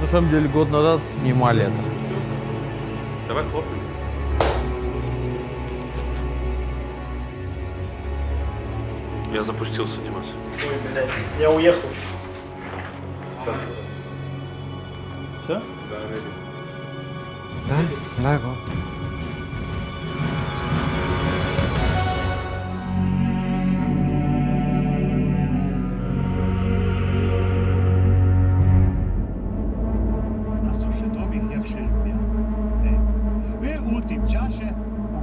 На самом деле, год назад снимали это. Давай хлопнем. Я запустился, Димас. Ой, блядь, я уехал. Все? Да, его. A suszedowi jak się lubię. Wy u tym czasie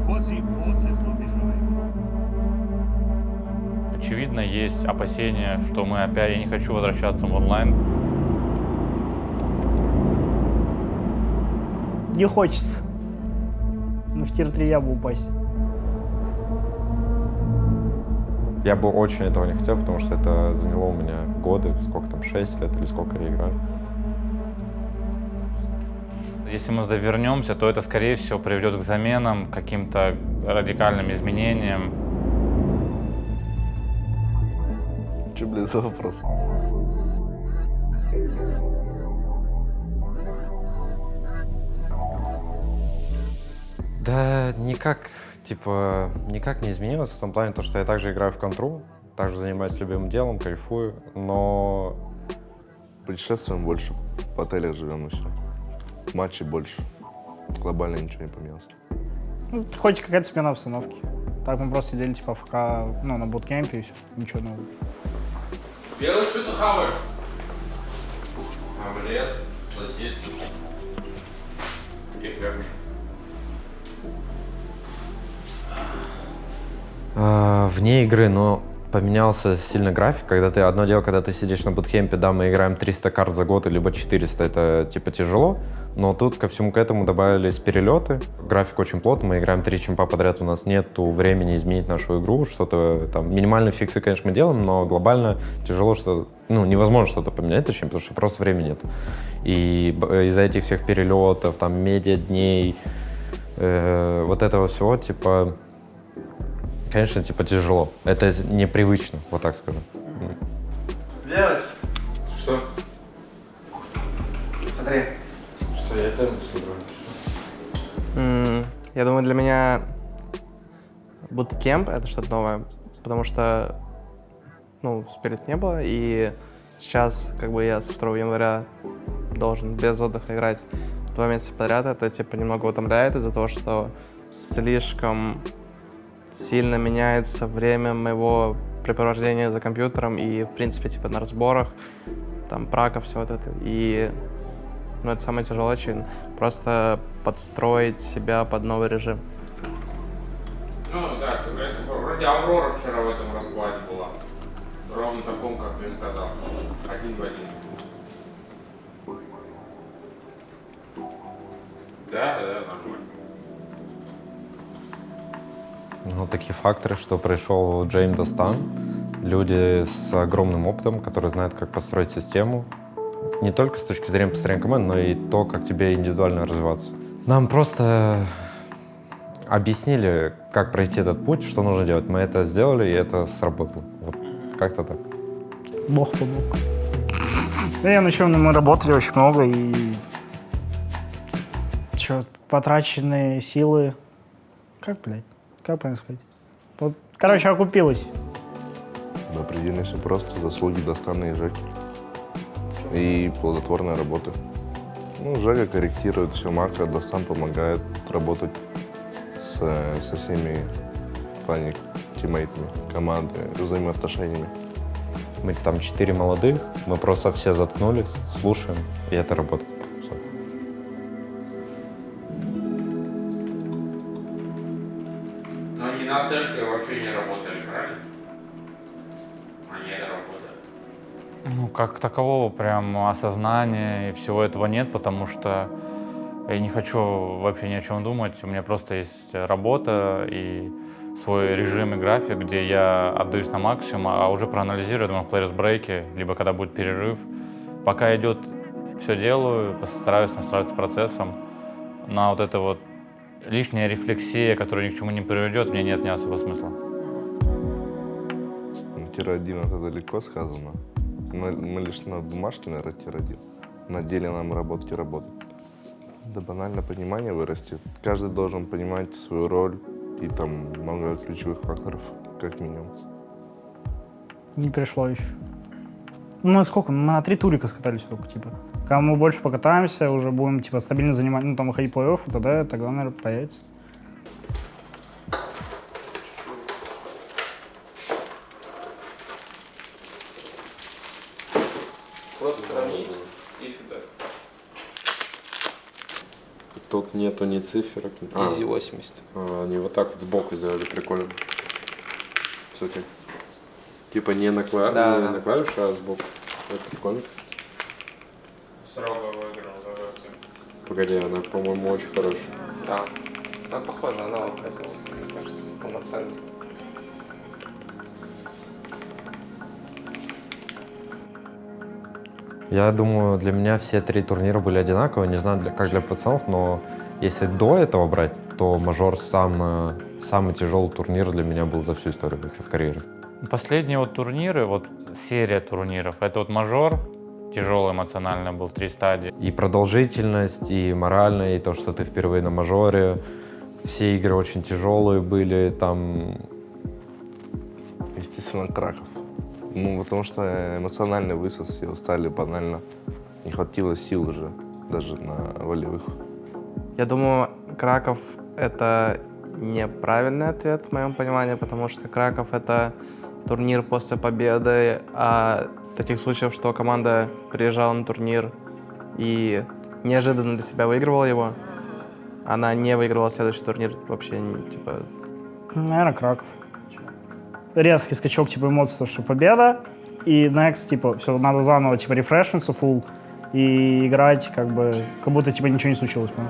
uchodzi oce zlobieżowego. Очевидно, есть опасения, что мы опять, я не хочу возвращаться в онлайн. Не хочется. Но в тир-3 я бы упасть. Я бы очень этого не хотел, потому что это заняло у меня годы, сколько там, 6 лет или сколько я играю. Если мы туда вернемся, то это, скорее всего, приведет к заменам, к каким-то радикальным изменениям. Че, блин, за вопрос? Да никак, типа, никак не изменилось в том плане, то, что я также играю в контру, также занимаюсь любимым делом, кайфую, но Путешествуем больше, в отелях живем и все. Матчей больше. Глобально ничего не поменялось. Ну, хоть какая-то смена обстановки. Так мы просто сидели типа ФК, ну, на буткемпе и все. Ничего нового. Белый, что ты хаваешь? Омлет, сосиски и хлебушек. вне игры, но поменялся сильно график, когда ты, одно дело, когда ты сидишь на буткемпе, да, мы играем 300 карт за год, либо 400, это типа тяжело, но тут ко всему к этому добавились перелеты, график очень плотный, мы играем 3 чемпа подряд, у нас нету времени изменить нашу игру, что-то там, минимальные фиксы, конечно, мы делаем, но глобально тяжело, что, ну, невозможно что-то поменять точнее, потому что просто времени нет. И из-за этих всех перелетов, там, медиа-дней, вот этого всего, типа, конечно, типа тяжело. Это непривычно, вот так скажу. Делать? Что? Смотри. Что я это смотрю? Я думаю, для меня буткемп — это что-то новое, потому что, ну, Spirit не было, и сейчас, как бы, я с 2 января должен без отдыха играть 2 месяца подряд. Это, типа, немного утомляет из-за того, что слишком сильно меняется время моего препровождения за компьютером и, в принципе, типа, на разборах, там, праков, все вот это. И, ну, это самое тяжелое очень, просто подстроить себя под новый режим. Ну да, это вроде Аврора вчера в этом раскладе была. Ровно таком, как ты сказал. Один в один. Да, нормально. Ну, такие факторы, что пришел Джейм Достан, люди с огромным опытом, которые знают, как построить систему, не только с точки зрения построения команды, но и то, как тебе индивидуально развиваться. Нам просто объяснили, как пройти этот путь, что нужно делать. Мы это сделали, и это сработало. Вот как-то так. Бог помог. Да, я начал, мы работали очень много, и потраченные силы, как правильно сказать? Короче, окупилось. Да, предельно все просто. Заслуги Достана и Жеки. И плодотворная работа. Ну, Жека корректирует все макро, Достан помогает работать со всеми в плане тиммейтами, команды, взаимоотношениями. Мы там 4 молодых, мы просто все заткнулись, слушаем, и это работает. Всё. Но они над Дэшкой вообще не работали, правильно? Они это работали. Ну, как такового прям осознания и всего этого нет, потому что я не хочу вообще ни о чем думать. У меня просто есть работа и свой режим и график, где я отдаюсь на максимум, а уже проанализирую, думаю, в плеерс-брейке, либо когда будет перерыв. Пока идет, все делаю, постараюсь настраиваться процессом. На вот это вот лишняя рефлексия, которая ни к чему не приведет, мне нет ни особого смысла. Тир-1 это далеко сказано. Мы лишь на бумажке, наверное, тир-1. на деле нам работать и работать. Да банально понимание вырастет. Каждый должен понимать свою роль и там много ключевых факторов, как минимум. Не пришло еще. Ну, мы сколько? Мы на 3 турика скатались только, типа. Когда мы больше покатаемся, уже будем, типа, стабильно занимать, ну, там, выходить в плей-офф, и тогда, наверное, появится. Просто сравнить и фидбэк. Тут нету ни циферок. Изи 80. Они вот так вот сбоку сделали, прикольно. Смотри. Типа не на клавише, а сбоку. Это в комикс. Строго выиграл за версию. Погоди, она, по-моему, очень хорошая. Да. Она похожа, она вот такая, мне кажется, полноценная. Я думаю, для меня все 3 турнира были одинаковые. Не знаю, как для пацанов, но если до этого брать, то мажор самый тяжелый турнир для меня был за всю историю в карьере. Последние вот турниры, вот серия турниров, это вот мажор, тяжелый эмоционально был, 3 стадии. И продолжительность, и морально, и то, что ты впервые на мажоре. Все игры очень тяжелые были, там... Естественно, Краков. Ну, потому что эмоциональный высос, все устали банально. Не хватило сил уже, даже на волевых. Я думаю, Краков — это неправильный ответ в моем понимании, потому что Краков — это турнир после победы, а таких случаев, что команда приезжала на турнир и неожиданно для себя выигрывала его, она не выигрывала следующий турнир вообще, типа... Наверное, Краков. Резкий скачок, типа, эмоций, что победа, и next, типа, все, надо заново, типа, рефрешнуться full и играть, как будто, типа, ничего не случилось, понял?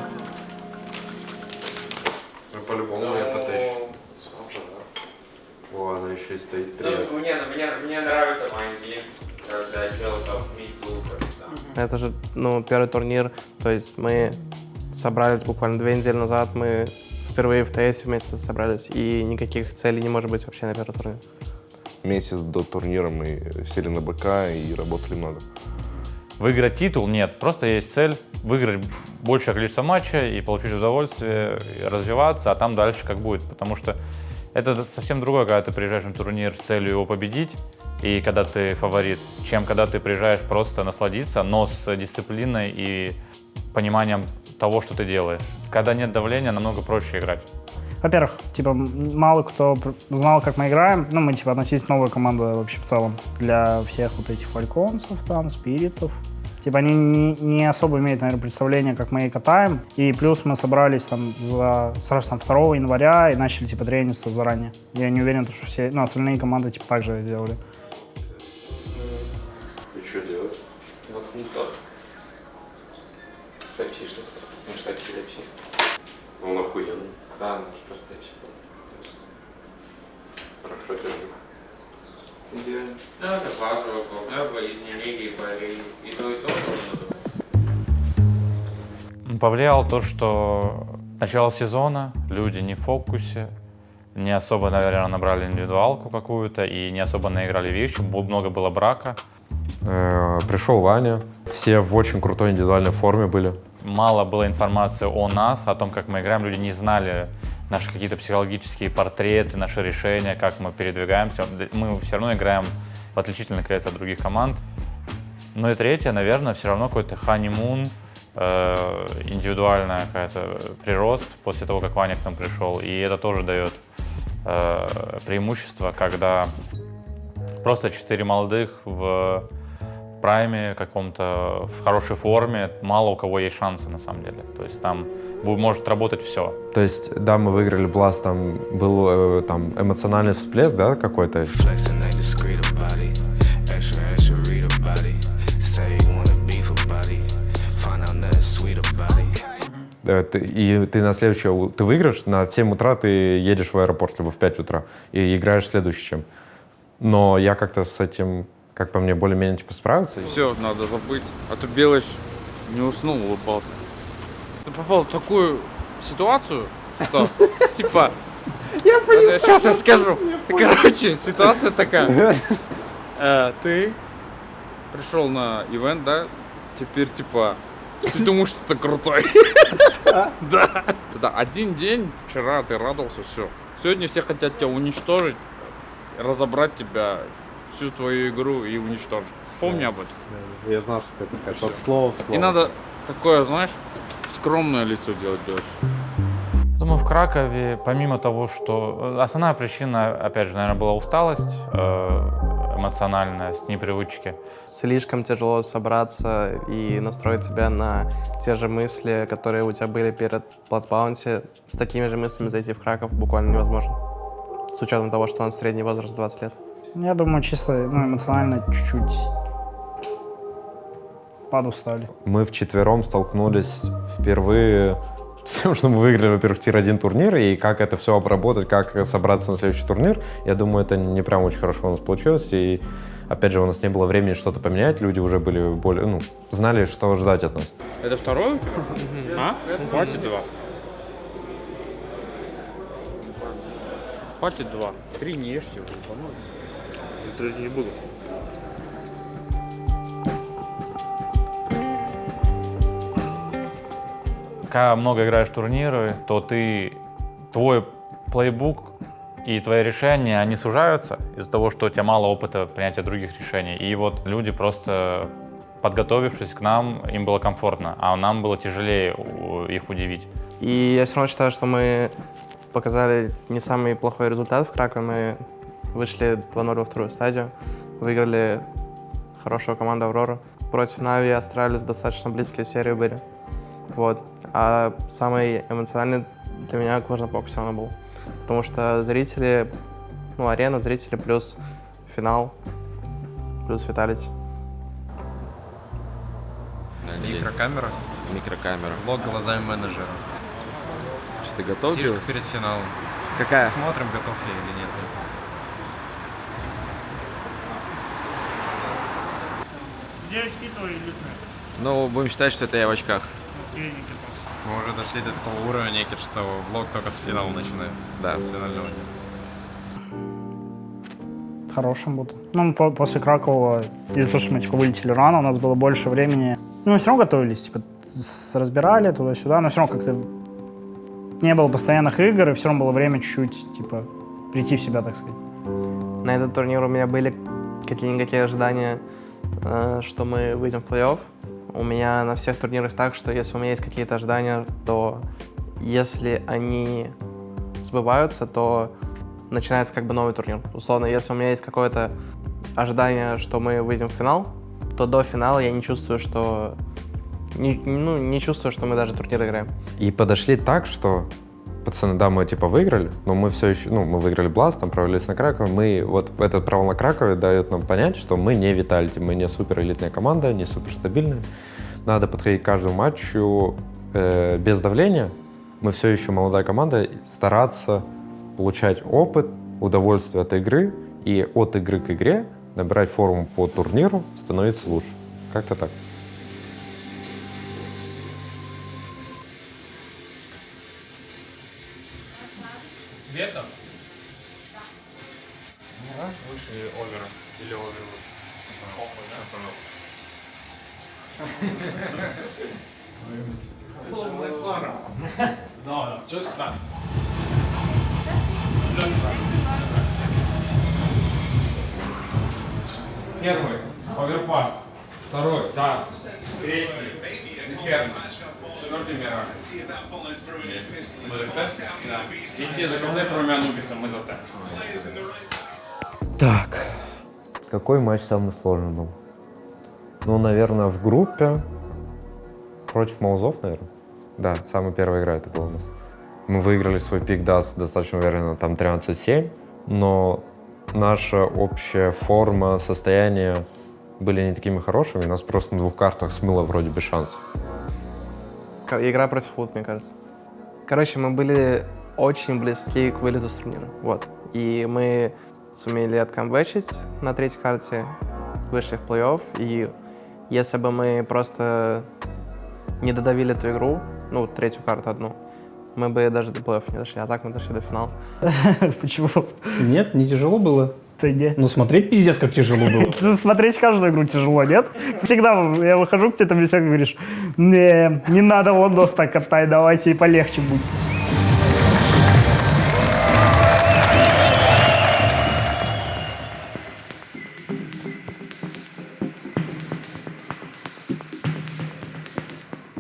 Ну, по-любому я потащу. О, она еще и стоит. Привет. Ну, мне нравится Майндгеймс, когда чел там мид-лукер. Это же, ну, первый турнир, то есть мы собрались буквально 2 недели назад, мы впервые в ТС вместе собрались, и никаких целей не может быть вообще на первый турнир. Месяц до турнира мы сели на БК и работали много. Выиграть титул нет, просто есть цель выиграть большее количество матчей и получить удовольствие, и развиваться, а там дальше как будет, потому что это совсем другое, когда ты приезжаешь на турнир с целью его победить, и когда ты фаворит, чем когда ты приезжаешь просто насладиться, но с дисциплиной и пониманием того, что ты делаешь. Когда нет давления, намного проще играть. Во-первых, типа, мало кто знал, как мы играем. Ну, мы, типа, относительно новая команда вообще в целом для всех вот этих фальконцев, там, спиритов. Типа, они не особо имеют, наверное, представление, как мы и катаем. И плюс мы собрались там сразу там 2 января и начали, типа, трениться заранее. Я не уверен, что все, ну, остальные команды, типа, так же делали. И что делать? Вот не тот. Тайпси что-то. Может, тайпси. Он охуенный. Да, ну, просто тайпси. Хорошо держи. Идеально. Ну, это базовый клуб, я бы из Нелегии парень. И то нужно. Повлияло то, что начало сезона, люди не в фокусе, не особо, наверное, набрали индивидуалку какую-то и не особо наиграли вещи, много было брака. Пришел Ваня, все в очень крутой индивидуальной форме были. Мало было информации о нас, о том, как мы играем, люди не знали наши какие-то психологические портреты, наши решения, как мы передвигаемся. Мы все равно играем в отличительный класс от других команд. Ну и третье, наверное, все равно какой-то ханимун, индивидуальная какая-то прирост после того, как Ваня к нам пришел. И это тоже дает преимущество, когда просто 4 молодых в прайме каком-то, в хорошей форме, мало у кого есть шансы на самом деле. То есть там может работать все. То есть, да, мы выиграли Blast, там был там эмоциональный всплеск, да, какой-то. И ты на следующее, ты выиграешь, на 7 утра ты едешь в аэропорт, либо в 5 утра, и играешь следующим. Но я как-то с этим, как по мне, более-менее типа справился. Все, надо забыть. А то Белыч не уснул, улыбался. Ты попал в такую ситуацию, что, типа... Сейчас я скажу. Короче, ситуация такая. Ты пришел на ивент, да, теперь типа ты думаешь, что ты крутой. Да. Да, один день, вчера ты радовался, все. Сегодня все хотят тебя уничтожить, разобрать тебя, всю твою игру и уничтожить. Помни об этом. Я знал, что это как от слова в слово. И надо такое, знаешь, скромное лицо делать дальше. Думаю, в Кракове, помимо того, что... Основная причина, опять же, наверное, была усталость эмоциональная, с непривычки. Слишком тяжело собраться и настроить себя на те же мысли, которые у тебя были перед Плацбаунти. С такими же мыслями зайти в Краков буквально невозможно. С учетом того, что у нас средний возраст 20 лет. Я думаю, чисто эмоционально чуть-чуть подустали. Мы вчетвером столкнулись впервые с тем, что мы выиграли, во-первых, тир-1 турнир, и как это все обработать, как собраться на следующий турнир. Я думаю, это не прям очень хорошо у нас получилось, и опять же, у нас не было времени что-то поменять, люди уже были более, знали, что ждать от нас. Это второй? А? Хватит 2. Хватит 2. 3 не ешьте уже, по-моему. Третий не буду. Когда много играешь в турниры, то твой плейбук и твои решения, они сужаются из-за того, что у тебя мало опыта принятия других решений. И вот люди просто, подготовившись к нам, им было комфортно, а нам было тяжелее их удивить. И я все равно считаю, что мы показали не самый плохой результат в Кракове. Мы вышли 2-0 во вторую стадию, выиграли хорошую команду «Аврора». Против Нави и Астралис достаточно близкие серии были. Вот. А самый эмоциональный для меня Кважнапок все равно был. Потому что зрители, арена, зрители плюс финал, плюс фаталити. Микрокамера? Микрокамера. Влог глазами менеджера. Что, ты готов Сижу делать? перед финалом. Какая? Смотрим, готов я или нет. Девочки твои лютные. Ну, будем считать, что это я в очках. Мы уже дошли до такого уровня, Никит, что влог только с финала начинается. Да. С финального дня. Хорошим будет. После Кракова, из-за того, что мы вылетели рано, у нас было больше времени. Мы все равно готовились, разбирали туда-сюда, но все равно как-то не было постоянных игр, и все равно было время чуть-чуть, прийти в себя, так сказать. На этот турнир у меня были какие-никакие ожидания, что мы выйдем в плей-офф. У меня на всех турнирах так, что если у меня есть какие-то ожидания, то если они сбываются, то начинается новый турнир. Условно, если у меня есть какое-то ожидание, что мы выйдем в финал, то до финала я не чувствую, что не чувствую, что мы даже турнир играем. И подошли так, что пацаны, да, мы выиграли, но мы все еще, мы выиграли Бласт, там провалились на Кракове. Этот провал на Кракове дает нам понять, что мы не виталити, мы не супер элитная команда, не супер стабильная. Надо подходить к каждому матчу без давления. Мы все еще молодая команда, стараться получать опыт, удовольствие от игры и от игры к игре набирать форму по турниру, становиться лучше. Как-то так. Летом? Не раньше выше овера или овер? Похуй, да? No, just that. Первый оверпас, второй, да, третий, инферно, четвертый мираж. Мы за ТЭ? Да. Везде за КТ, кроме Анубиса, мы за ТЭ. Так, какой матч самый сложный был? Наверное, в группе против Маузов, наверное. Да, самая первая игра это была у нас. Мы выиграли свой пик даст достаточно уверенно, там 13-7, но наша общая форма, состояние были не такими хорошими, нас просто на 2 картах смыло вроде без шансов. Игра против Фут, мне кажется. Короче, мы были очень близки к вылету с турнира. Вот. И мы сумели откамбэчить на 3-й карте, вышли в плей-офф, и если бы мы просто не додавили эту игру, 3-ю карту одну, мы бы даже до плей-оффа не дошли, а так мы дошли до финала. Почему? Нет, не тяжело было. Ты не. Ну, смотреть пиздец, как тяжело было. Смотреть каждую игру тяжело, нет? Всегда я выхожу к тебе, там все говоришь, не надо лондос так катай, давайте и полегче будет.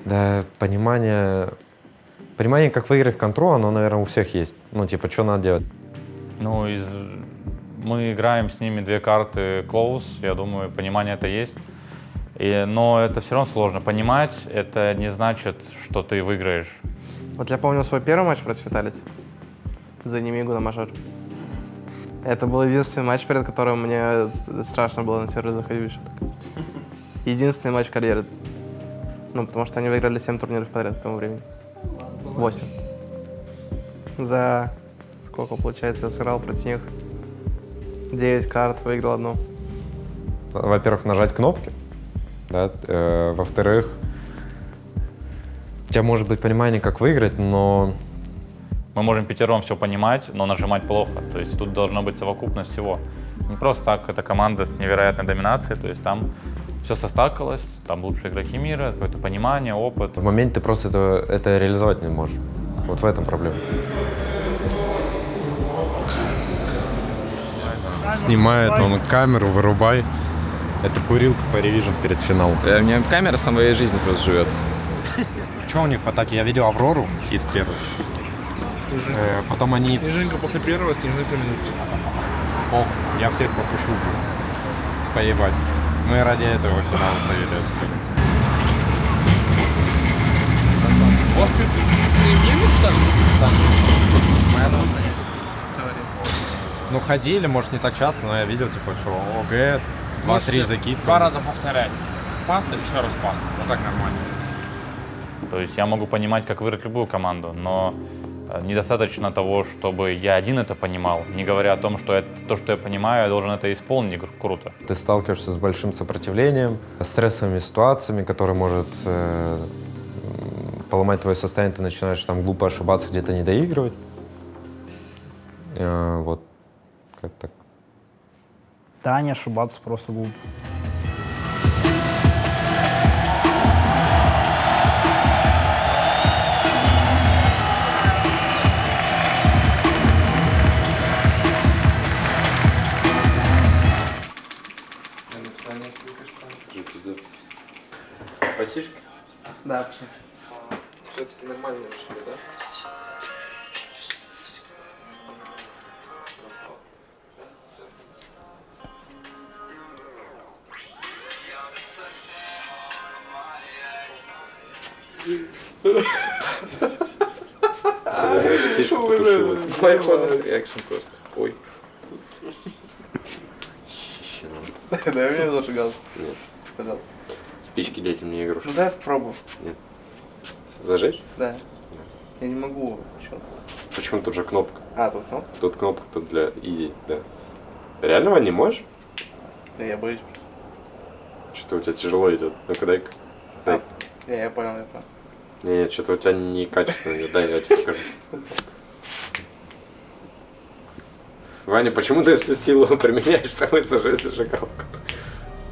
Да, понимание, как выиграть в контру, оно, наверное, у всех есть. Ну, типа, что надо делать? Ну, мы играем с ними 2 карты close, я думаю, понимание это есть. Но это все равно сложно. Понимать это не значит, что ты выиграешь. Вот я помню свой первый матч против Виталица за Немигу на мажор. Это был единственный матч, перед которым мне страшно было на сервер заходить. Единственный матч в карьере. Ну, потому что они выиграли 7 турниров подряд к тому времени. 8. За сколько, получается, я сыграл против них? 9 карт, выиграл одну. Во-первых, нажать кнопки. Да? Во-вторых, у тебя может быть понимание, как выиграть, но... Мы можем 5 все понимать, но нажимать плохо. То есть тут должна быть совокупность всего. Не просто так, это команда с невероятной доминацией, то есть там все состакалось, там лучшие игроки мира, какое-то понимание, опыт. В моменте ты просто это реализовать не можешь. Вот в этом проблема. Снимает он камеру, вырубай. Это курилка по ревижн перед финалом. У меня камера со моей жизни просто живет. Что у них в атаке? Я видел Аврору, хит первый. Потом они... Снежинка после первого, снежинка минут. Ох, я всех пропущу. Поебать. Мы ради этого финал ставили эту хуйню. Вот что ты с ним едешь, что ли? В теории. Ну, ходили, может, не так часто, но я видел, типа, что ОГ, 2-3 закидки. 2 раза повторять. Паста, еще раз паста. Вот так нормально. То есть я могу понимать, как выиграть любую команду, но недостаточно того, чтобы я один это понимал, не говоря о том, что то, что я понимаю, я должен это исполнить круто. Ты сталкиваешься с большим сопротивлением, стрессовыми ситуациями, которые может поломать твое состояние, ты начинаешь там глупо ошибаться, где-то не доигрывать. Вот, как так. Да, не ошибаться просто глупо. Спасишь? Да, пошли. Все-таки нормально решили, да? My honest reaction просто. Ой. Дай мне зажигалку. Нет. Пожалуйста. Спички детям не игрушки. Ну дай попробую. Нет. Зажечь? Да. Я не могу. Почему? Почему тут же кнопка? А, тут кнопка? Тут кнопка, тут для изи, да. Реально, Вань, не можешь? Да я боюсь. Что-то у тебя тяжело идет. Ну-ка дай-ка. Дай. Я понял, я понял. Нет, что-то у тебя некачественно идет. Дай, я тебе покажу. Ваня, почему ты всю силу применяешь, чтобы зажечь зажигалку?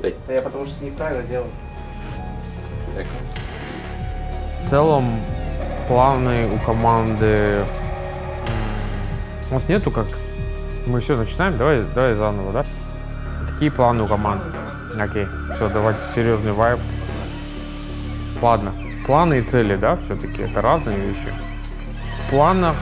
Дай. Да я потому что неправильно делаю. В целом, планы у команды... У нас нету как... Мы все начинаем, давай заново, да? Какие планы у команды? Окей, все, давайте серьезный вайб. Ладно, планы и цели, да, все-таки это разные вещи. В планах